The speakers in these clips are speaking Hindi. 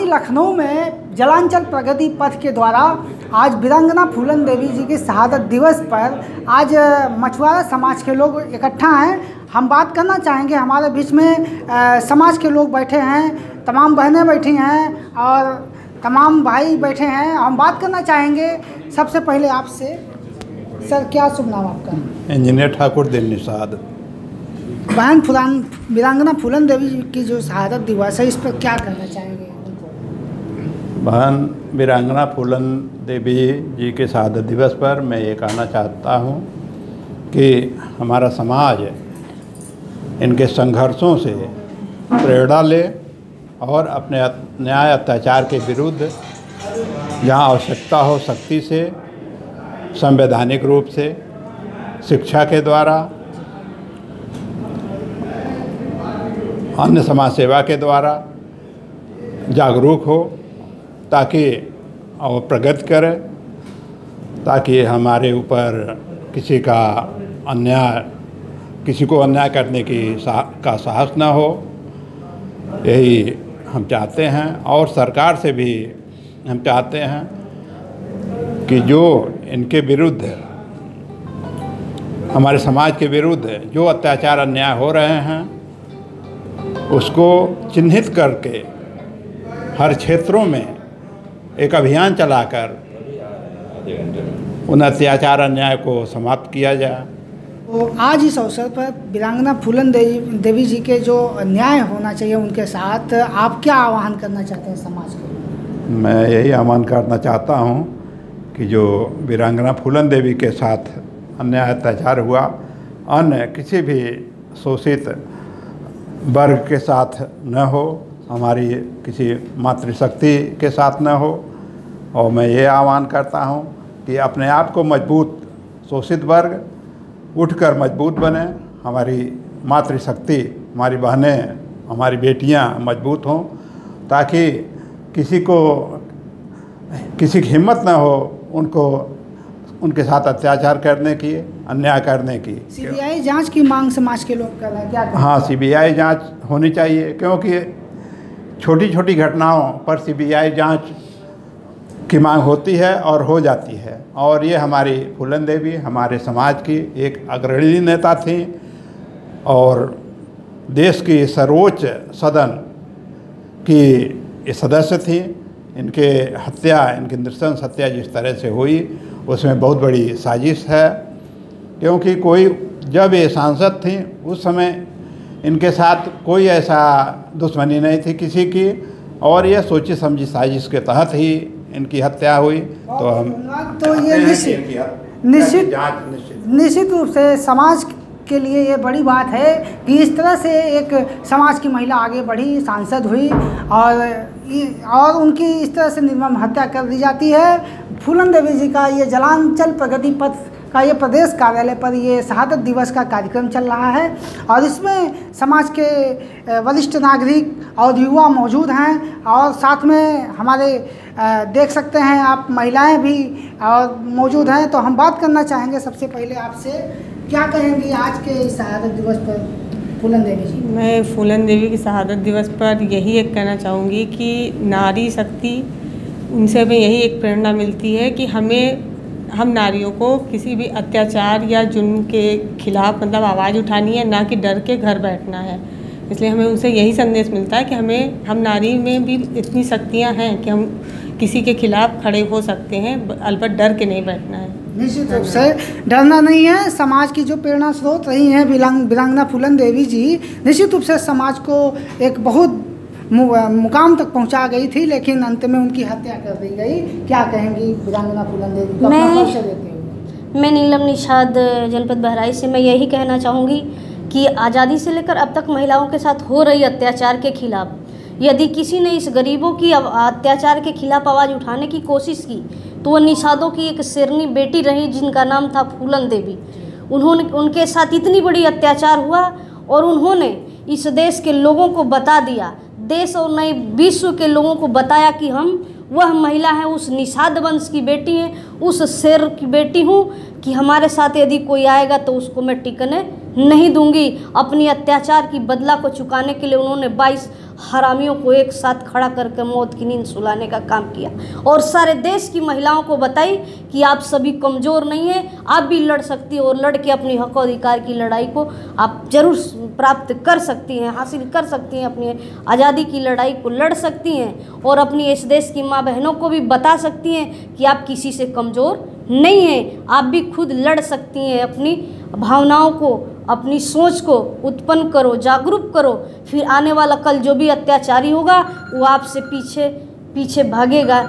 लखनऊ में जलांचल प्रगति पथ के द्वारा आज वीरांगना फूलन देवी जी के शहादत दिवस पर आज मछुआरा समाज के लोग इकट्ठा हैं। हम बात करना चाहेंगे, हमारे बीच में समाज के लोग बैठे हैं, तमाम बहनें बैठी हैं और तमाम भाई बैठे हैं। हम बात करना चाहेंगे सबसे पहले आपसे, सर क्या शुभ नाम आपका? इंजीनियर ठाकुर दिल निषाद। बहन वीरांगना फूलन देवी जी की जो शहादत दिवस है, इस पर क्या कहना चाहेंगे? बहन वीरांगना फूलन देवी जी के शहादत दिवस पर मैं ये कहना चाहता हूँ कि हमारा समाज इनके संघर्षों से प्रेरणा ले और अपने न्याय अत्याचार के विरुद्ध जहाँ आवश्यकता हो सख्ती से, संवैधानिक रूप से, शिक्षा के द्वारा, अन्य समाज सेवा के द्वारा जागरूक हो, ताकि और प्रगति करे, ताकि हमारे ऊपर किसी को अन्याय करने का साहस न हो। यही हम चाहते हैं और सरकार से भी हम चाहते हैं कि जो इनके विरुद्ध, हमारे समाज के विरुद्ध जो अत्याचार अन्याय हो रहे हैं उसको चिन्हित करके हर क्षेत्रों में एक अभियान चलाकर उन अत्याचार अन्याय को समाप्त किया जाए। तो आज इस अवसर पर वीरांगना फूलन देवी जी के जो न्याय होना चाहिए उनके साथ आप क्या आह्वान करना चाहते हैं समाज को? मैं यही आह्वान करना चाहता हूँ कि जो वीरांगना फूलन देवी के साथ अन्याय अत्याचार हुआ, अन्य किसी भी शोषित वर्ग के साथ न हो, हमारी किसी मातृशक्ति के साथ न हो। और मैं ये आह्वान करता हूँ कि अपने आप को मजबूत, शोषित वर्ग उठकर मजबूत बने, हमारी मातृशक्ति, हमारी बहनें, हमारी बेटियाँ मजबूत हों, ताकि किसी की हिम्मत न हो उनके साथ अत्याचार करने की, अन्याय करने की। सीबीआई जांच की मांग समाज के लोग कर रहे हैं, क्या करें? हाँ, सीबीआई जांच होनी चाहिए, क्योंकि छोटी छोटी घटनाओं पर सीबीआई जांच की मांग होती है और हो जाती है। और ये हमारी फूलन देवी हमारे समाज की एक अग्रणी नेता थी और देश की सर्वोच्च सदन की ये सदस्य थी। इनके नृशंस हत्या जिस तरह से हुई उसमें बहुत बड़ी साजिश है, क्योंकि जब ये सांसद थी उस समय इनके साथ कोई ऐसा दुश्मनी नहीं थी किसी की, और ये सोची समझी साजिश के तहत ही इनकी हत्या हुई। तो हम ये निश्चित रूप से समाज के लिए ये बड़ी बात है कि इस तरह से एक समाज की महिला आगे बढ़ी, सांसद हुई और उनकी इस तरह से निर्मम हत्या कर दी जाती है। फूलन देवी जी का ये जलांचल प्रगति पथ का ये प्रदेश कार्यालय पर ये शहादत दिवस का कार्यक्रम चल रहा है और इसमें समाज के वरिष्ठ नागरिक और युवा मौजूद हैं और साथ में हमारे देख सकते हैं आप महिलाएं भी और मौजूद हैं। तो हम बात करना चाहेंगे सबसे पहले आपसे, क्या कहेंगी आज के इस शहादत दिवस पर फूलन देवी जी? मैं फूलन देवी की शहादत दिवस पर यही एक कहना चाहूँगी कि नारी शक्ति, उनसे हमें यही एक प्रेरणा मिलती है कि हम नारियों को किसी भी अत्याचार या जुल्म के खिलाफ आवाज़ उठानी है, ना कि डर के घर बैठना है। इसलिए हमें उनसे यही संदेश मिलता है कि हम नारी में भी इतनी शक्तियाँ हैं कि हम किसी के खिलाफ खड़े हो सकते हैं, अलबत्ता डर के नहीं बैठना है। निश्चित रूप से डरना नहीं है। समाज की जो प्रेरणा स्रोत रही हैं वीरांगना फूलन देवी जी, निश्चित रूप से समाज को एक बहुत मुकाम तक पहुंचा गई थी, लेकिन अंत में उनकी हत्या कर दी गई। क्या कहेंगी वीरांगना फूलन देवी? मैं नीलम निषाद, जनपद बहराइच से मैं यही कहना चाहूँगी कि आज़ादी से लेकर अब तक महिलाओं के साथ हो रही अत्याचार के खिलाफ यदि किसी ने इस गरीबों की अत्याचार के खिलाफ आवाज़ उठाने की कोशिश की तो वो निषादों की एक शेरनी बेटी रही जिनका नाम था फूलन देवी। उनके साथ इतनी बड़ी अत्याचार हुआ और उन्होंने इस देश के लोगों को बता दिया, देश और नए विश्व के लोगों को बताया कि वह महिला है, उस निषाद वंश की बेटी है, उस शेर की बेटी हूँ कि हमारे साथ यदि कोई आएगा तो उसको मैं टिकने नहीं दूंगी। अपनी अत्याचार की बदला को चुकाने के लिए उन्होंने 22 हरामियों को एक साथ खड़ा करके मौत की नींद सुलाने का काम किया और सारे देश की महिलाओं को बताई कि आप सभी कमज़ोर नहीं हैं, आप भी लड़ सकती हैं और लड़ के अपनी हक और अधिकार की लड़ाई को आप जरूर प्राप्त कर सकती हैं, हासिल कर सकती हैं, अपनी आज़ादी की लड़ाई को लड़ सकती हैं और अपनी इस देश की माँ बहनों को भी बता सकती हैं कि आप किसी से कमज़ोर नहीं हैं, आप भी खुद लड़ सकती हैं। अपनी भावनाओं को, अपनी सोच को उत्पन्न करो, जागरूक करो, फिर आने वाला कल जो भी अत्याचारी होगा वो आपसे पीछे भागेगा,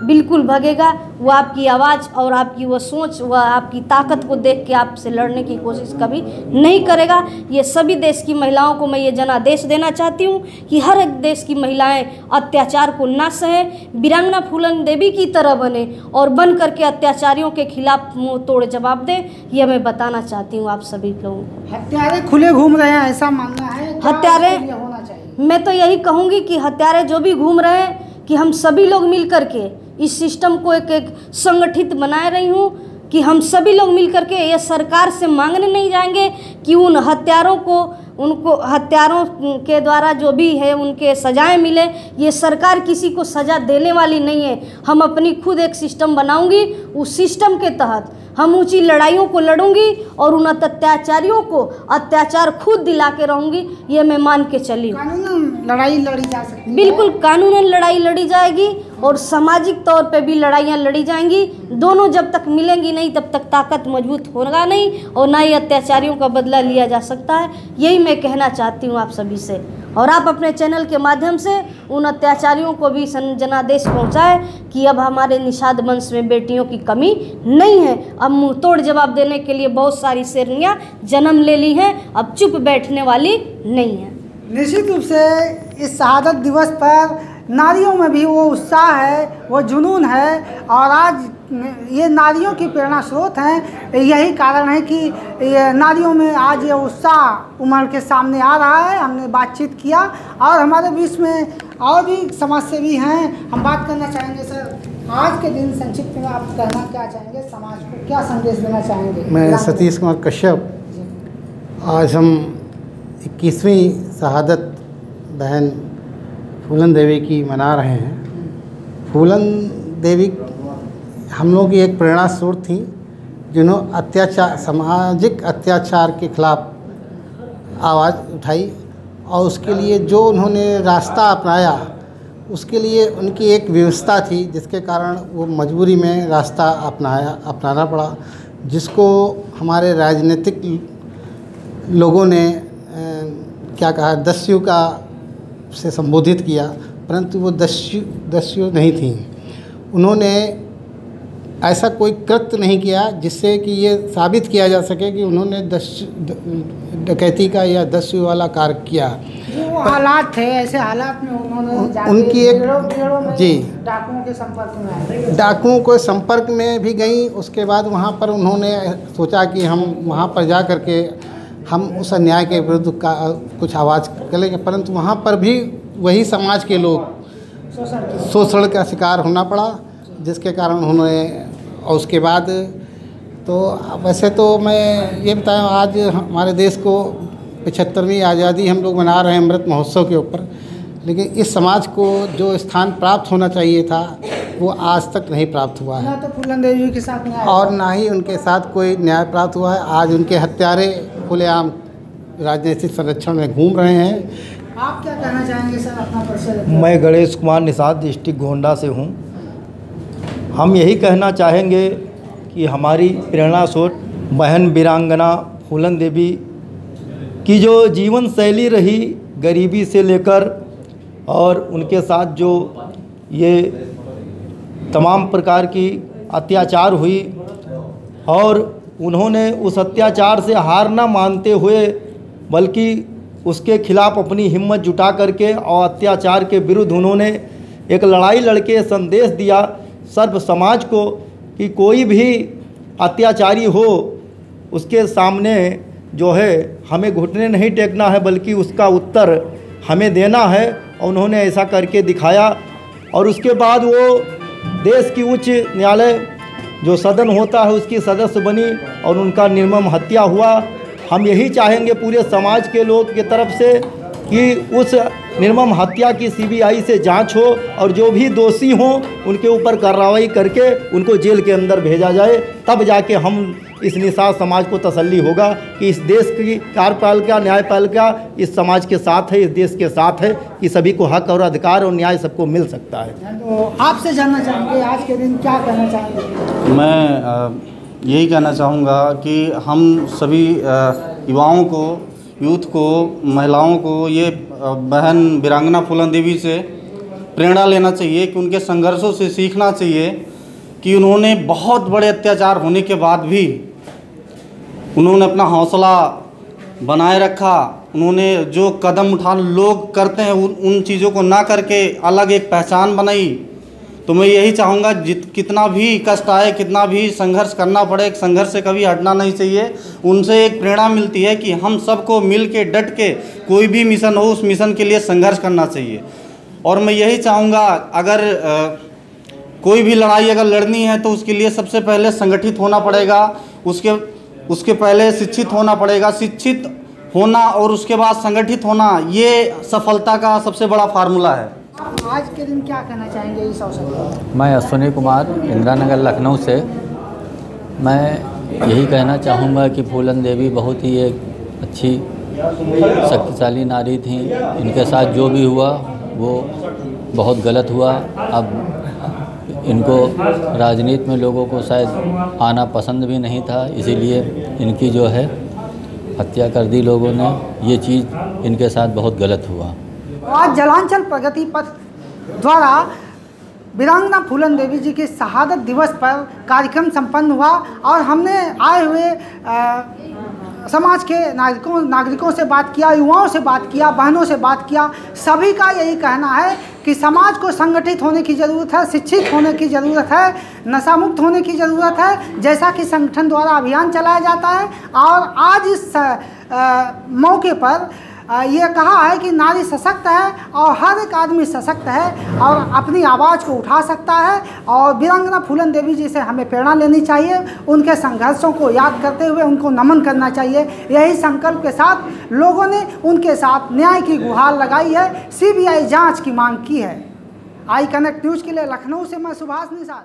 बिल्कुल भागेगा। वो आपकी आवाज़ और आपकी वो सोच, वह आपकी ताकत को देख के आपसे लड़ने की कोशिश कभी नहीं करेगा। ये सभी देश की महिलाओं को मैं ये जनादेश देना चाहती हूँ कि हर एक देश की महिलाएं अत्याचार को ना सहे, वीरांगना फूलन देवी की तरह बने और बन करके अत्याचारियों के खिलाफ मुंह तोड़ जवाब दें। ये मैं बताना चाहती हूँ आप सभी लोगों को। हत्यारे खुले घूम रहे हैं, ऐसा मानना है? हत्यारे, होना चाहिए। मैं तो यही कहूँगी कि हत्यारे जो भी घूम रहे हैं कि हम सभी लोग मिल करके इस सिस्टम को एक संगठित बनाए रही हूँ कि हम सभी लोग मिल करके ये सरकार से मांगने नहीं जाएंगे कि उन हत्यारों को, उनको हत्यारों के द्वारा जो भी है उनके सजाएं मिले। ये सरकार किसी को सज़ा देने वाली नहीं है। हम अपनी खुद एक सिस्टम बनाऊंगी, उस सिस्टम के तहत हम ऊंची लड़ाइयों को लड़ूंगी और उन अत्याचारियों को अत्याचार खुद दिला के रहूँगी। ये मैं मान के चली हूँ। कानूनन लड़ाई लड़ी जा सकती है। बिल्कुल कानूनन लड़ाई लड़ी जाएगी और सामाजिक तौर पे भी लड़ाइयाँ लड़ी जाएंगी। दोनों जब तक मिलेंगी नहीं तब तक ताकत मजबूत होगा नहीं और ना ही अत्याचारियों का बदला लिया जा सकता है। यही मैं कहना चाहती हूँ आप सभी से। और आप अपने चैनल के माध्यम से उन अत्याचारियों को भी जनादेश पहुँचाए कि अब हमारे निषाद वंश में बेटियों की कमी नहीं है। अब मुंह तोड़ जवाब देने के लिए बहुत सारी शेरनियाँ जन्म ले ली हैं, अब चुप बैठने वाली नहीं है। निश्चित रूप से इस शहादत दिवस पर नारियों में भी वो उत्साह है, वो जुनून है और आज ये नारियों की प्रेरणा स्रोत हैं। यही कारण है कि ये नारियों में आज ये उत्साह उमड़ के सामने आ रहा है। हमने बातचीत किया और हमारे बीच में और भी समाजसेवी हैं, हम बात करना चाहेंगे। सर, आज के दिन संक्षिप्त में आप कहना क्या चाहेंगे, समाज को क्या संदेश देना चाहेंगे? मैं सतीश कुमार कश्यप। आज हम 21वीं शहादत बहन फूलन देवी की मना रहे हैं। फूलन देवी हम लोग की एक प्रेरणा स्रोत थी, जिन्होंने अत्याचार, सामाजिक अत्याचार के खिलाफ आवाज़ उठाई और उसके लिए जो उन्होंने रास्ता अपनाया, उसके लिए उनकी एक व्यवस्था थी जिसके कारण वो मजबूरी में रास्ता अपनाना पड़ा, जिसको हमारे राजनीतिक लोगों ने क्या कहा, दस्यु का से संबोधित किया, परंतु वो दस्यु नहीं थी। उन्होंने ऐसा कोई कृत्य नहीं किया जिससे कि ये साबित किया जा सके कि उन्होंने डकैती का या दस्यु वाला कार्य किया। जो हालात थे, ऐसे हालात में उन्होंने उनकी एक जी डाकुओं के संपर्क में आए, डाकुओं के संपर्क में भी गई। उसके बाद वहाँ पर उन्होंने सोचा कि हम वहाँ पर जा कर के हम उस अन्याय के विरुद्ध का कुछ आवाज़ करेंगे, परंतु वहाँ पर भी वही समाज के लोग शोषण का शिकार होना पड़ा, जिसके कारण उन्होंने, और उसके बाद तो वैसे तो मैं ये बताया, आज हमारे देश को 75वीं आज़ादी हम लोग मना रहे हैं अमृत महोत्सव के ऊपर, लेकिन इस समाज को जो स्थान प्राप्त होना चाहिए था वो आज तक नहीं प्राप्त हुआ है। ना तो फूलन देवी के साथ न्याय और ना ही उनके साथ कोई न्याय प्राप्त हुआ है। आज उनके हत्यारे खुलेआम राजनीतिक संरक्षण में घूम रहे हैं। आप क्या कहना चाहेंगे सर, अपना परिचय? मैं गणेश कुमार, निषाद डिस्ट्रिक्ट गोंडा से हूँ। हम यही कहना चाहेंगे कि हमारी प्रेरणा स्रोत बहन वीरांगना फूलन देवी की जो जीवन शैली रही, गरीबी से लेकर और उनके साथ जो ये तमाम प्रकार की अत्याचार हुई और उन्होंने उस अत्याचार से हार ना मानते हुए बल्कि उसके खिलाफ अपनी हिम्मत जुटा करके और अत्याचार के विरुद्ध उन्होंने एक लड़ाई लड़के संदेश दिया सर्व समाज को कि कोई भी अत्याचारी हो उसके सामने जो है हमें घुटने नहीं टेकना है, बल्कि उसका उत्तर हमें देना है। और उन्होंने ऐसा करके दिखाया और उसके बाद वो देश की उच्च न्यायालय जो सदन होता है उसकी सदस्य बनी और उनका निर्मम हत्या हुआ। हम यही चाहेंगे पूरे समाज के लोग की तरफ से कि उस निर्मम हत्या की सीबीआई से जांच हो और जो भी दोषी हों उनके ऊपर कार्रवाई करके उनको जेल के अंदर भेजा जाए। तब जाके हम इस निषाद समाज को तसल्ली होगा कि इस देश की कार्यपालिका न्यायपालिका इस समाज के साथ है, इस देश के साथ है कि सभी को हक और अधिकार और न्याय सबको मिल सकता है। तो आपसे जानना चाहेंगे आज के दिन क्या कहना चाहेंगे? मैं यही कहना चाहूँगा कि हम सभी युवाओं को, यूथ को, महिलाओं को ये बहन वीरांगना फूलन देवी से प्रेरणा लेना चाहिए कि उनके संघर्षों से सीखना चाहिए कि उन्होंने बहुत बड़े अत्याचार होने के बाद भी उन्होंने अपना हौसला बनाए रखा। उन्होंने जो कदम लोग करते हैं उन चीज़ों को ना करके अलग एक पहचान बनाई। तो मैं यही चाहूँगा कितना भी कष्ट आए, कितना भी संघर्ष करना पड़े, संघर्ष से कभी हटना नहीं चाहिए। उनसे एक प्रेरणा मिलती है कि हम सबको मिल के डट के कोई भी मिशन हो उस मिशन के लिए संघर्ष करना चाहिए। और मैं यही चाहूँगा अगर कोई भी लड़ाई अगर लड़नी है तो उसके लिए सबसे पहले संगठित होना पड़ेगा, उसके पहले शिक्षित होना पड़ेगा। शिक्षित होना और उसके बाद संगठित होना, ये सफलता का सबसे बड़ा फार्मूला है। आज के दिन क्या कहना चाहेंगे इस अवसर पर? मैं अश्विनी कुमार, इंदिरा नगर, लखनऊ से। मैं यही कहना चाहूँगा कि फूलन देवी बहुत ही एक अच्छी शक्तिशाली नारी थी। इनके साथ जो भी हुआ वो बहुत गलत हुआ। अब इनको राजनीति में लोगों को शायद आना पसंद भी नहीं था, इसीलिए इनकी जो है हत्या कर दी लोगों ने। ये चीज़ इनके साथ बहुत गलत हुआ। आज जलांचल प्रगति पथ द्वारा वीरांगना फूलन देवी जी के शहादत दिवस पर कार्यक्रम संपन्न हुआ और हमने आए हुए समाज के नागरिकों से बात किया, युवाओं से बात किया, बहनों से बात किया। सभी का यही कहना है कि समाज को संगठित होने की ज़रूरत है, शिक्षित होने की ज़रूरत है, नशा मुक्त होने की ज़रूरत है, जैसा कि संगठन द्वारा अभियान चलाया जाता है। और आज इस मौके पर ये कहा है कि नारी सशक्त है और हर एक आदमी सशक्त है और अपनी आवाज़ को उठा सकता है। और वीरांगना फूलन देवी जी से हमें प्रेरणा लेनी चाहिए, उनके संघर्षों को याद करते हुए उनको नमन करना चाहिए। यही संकल्प के साथ लोगों ने उनके साथ न्याय की गुहार लगाई है, सीबीआई जांच की मांग की है। आई कनेक्ट न्यूज़ के लिए लखनऊ से मैं सुभाष निषाद।